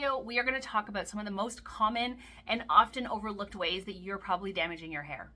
video, we are going to talk about some of the most common and often overlooked ways that you're probably damaging your hair.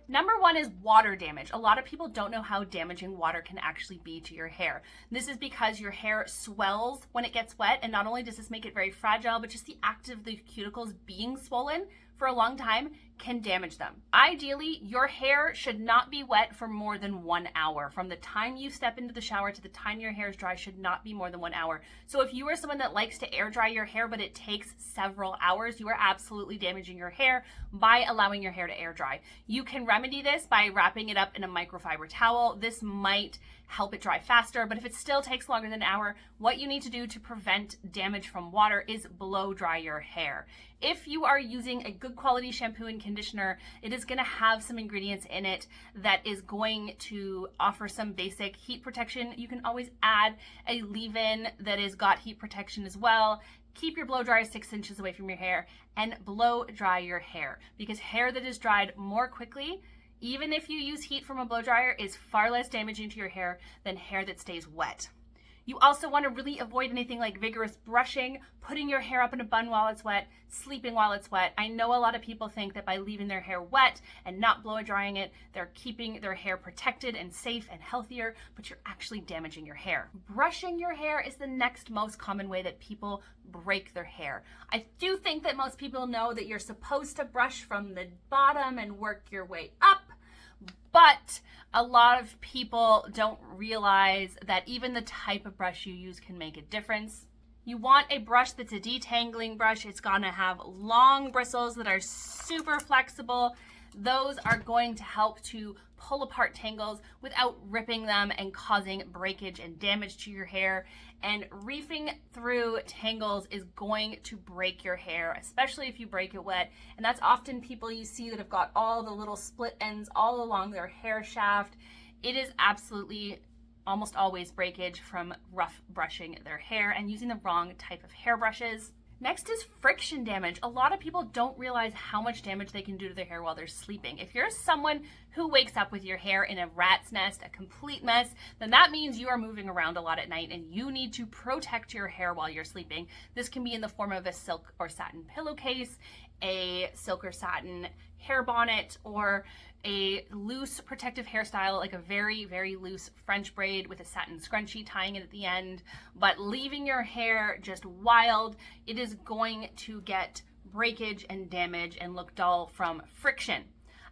Number one is water damage. A lot of people don't know how damaging water can actually be to your hair. This is because your hair swells when it gets wet, and not only does this make it very fragile, but just the act of the cuticles being swollen for a long time can damage them. Ideally, your hair should not be wet for more than 1 hour. From the time you step into the shower to the time your hair is dry should not be more than 1 hour. So if you are someone that likes to air dry your hair, but it takes several hours, you are absolutely damaging your hair by allowing your hair to air dry. You can remedy this by wrapping it up in a microfiber towel. This might help it dry faster, but if it still takes longer than an hour, what you need to do to prevent damage from water is blow dry your hair. If you are using a good quality shampoo and conditioner, it is going to have some ingredients in it that is going to offer some basic heat protection. You can always add a leave-in that has got heat protection as well. Keep your blow dryer 6 inches away from your hair and blow dry your hair, because hair that is dried more quickly, even if you use heat from a blow dryer, is far less damaging to your hair than hair that stays wet. You also want to really avoid anything like vigorous brushing, putting your hair up in a bun while it's wet, sleeping while it's wet. I know a lot of people think that by leaving their hair wet and not blow drying it, they're keeping their hair protected and safe and healthier, but you're actually damaging your hair. Brushing your hair is the next most common way that people break their hair. I do think that most people know that you're supposed to brush from the bottom and work your way up, but a lot of people don't realize that even the type of brush you use can make a difference. You want a brush that's a detangling brush. It's gonna have long bristles that are super flexible. Those are going to help to pull apart tangles without ripping them and causing breakage and damage to your hair. And reefing through tangles is going to break your hair, especially if you break it wet. And that's often people you see that have got all the little split ends all along their hair shaft. It is absolutely almost always breakage from rough brushing their hair and using the wrong type of hair brushes. Next is friction damage. A lot of people don't realize how much damage they can do to their hair while they're sleeping. If you're someone who wakes up with your hair in a rat's nest, a complete mess, then that means you are moving around a lot at night and you need to protect your hair while you're sleeping. This can be in the form of a silk or satin pillowcase, a silk or satin hair bonnet, or a loose protective hairstyle like a very, very loose French braid with a satin scrunchie tying it at the end. But leaving your hair just wild, it is going to get breakage and damage and look dull from friction.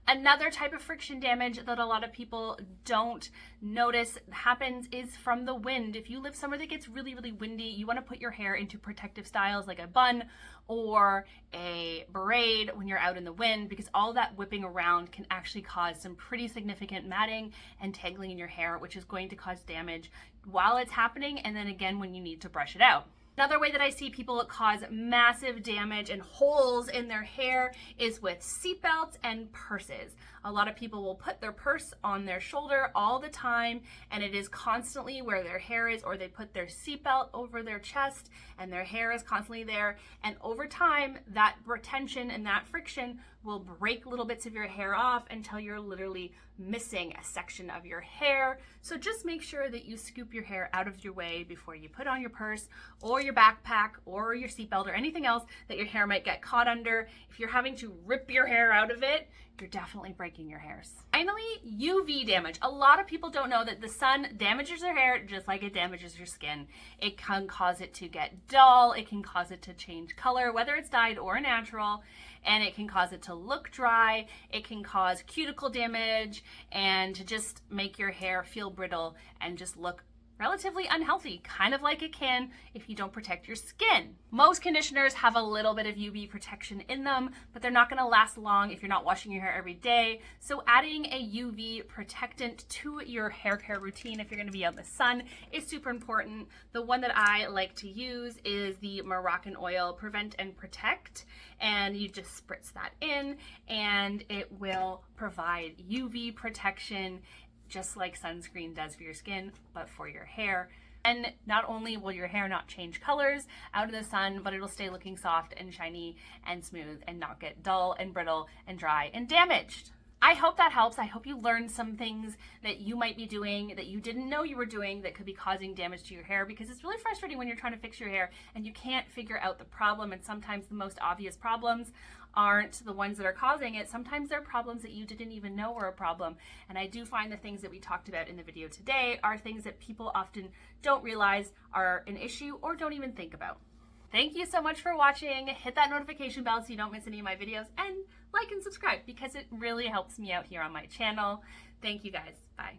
Another type of friction damage that a lot of people don't notice happens is from the wind. If you live somewhere that gets really, really windy, you want to put your hair into protective styles like a bun or a braid when you're out in the wind, because all that whipping around can actually cause some pretty significant matting and tangling in your hair, which is going to cause damage while it's happening and then again when you need to brush it out. Another way that I see people cause massive damage and holes in their hair is with seatbelts and purses. A lot of people will put their purse on their shoulder all the time and it is constantly where their hair is, or they put their seatbelt over their chest and their hair is constantly there. And over time, that retention and that friction will break little bits of your hair off until you're literally missing a section of your hair. So just make sure that you scoop your hair out of your way before you put on your purse or your backpack or your seatbelt or anything else that your hair might get caught under. If you're having to rip your hair out of it, you're definitely breaking your hairs. Finally, UV damage. A lot of people don't know that the sun damages their hair just like it damages your skin. It can cause it to get dull, it can cause it to change color, whether it's dyed or natural, and it can cause it to look dry, it can cause cuticle damage, and to just make your hair feel brittle and just look relatively unhealthy, kind of like it can if you don't protect your skin. Most conditioners have a little bit of UV protection in them, but they're not going to last long if you're not washing your hair every day. So adding a UV protectant to your hair care routine if you're going to be out in the sun is super important. The one that I like to use is the Moroccan Oil Prevent and Protect, and you just spritz that in and it will provide UV protection just like sunscreen does for your skin, but for your hair. And not only will your hair not change colors out in the sun, but it'll stay looking soft and shiny and smooth and not get dull and brittle and dry and damaged. I hope that helps. I hope you learned some things that you might be doing that you didn't know you were doing that could be causing damage to your hair, because it's really frustrating when you're trying to fix your hair and you can't figure out the problem. And sometimes the most obvious problems aren't the ones that are causing it. Sometimes they're problems that you didn't even know were a problem. And I do find the things that we talked about in the video today are things that people often don't realize are an issue or don't even think about. Thank you so much for watching. Hit that notification bell so you don't miss any of my videos, and like and subscribe because it really helps me out here on my channel. Thank you guys. Bye.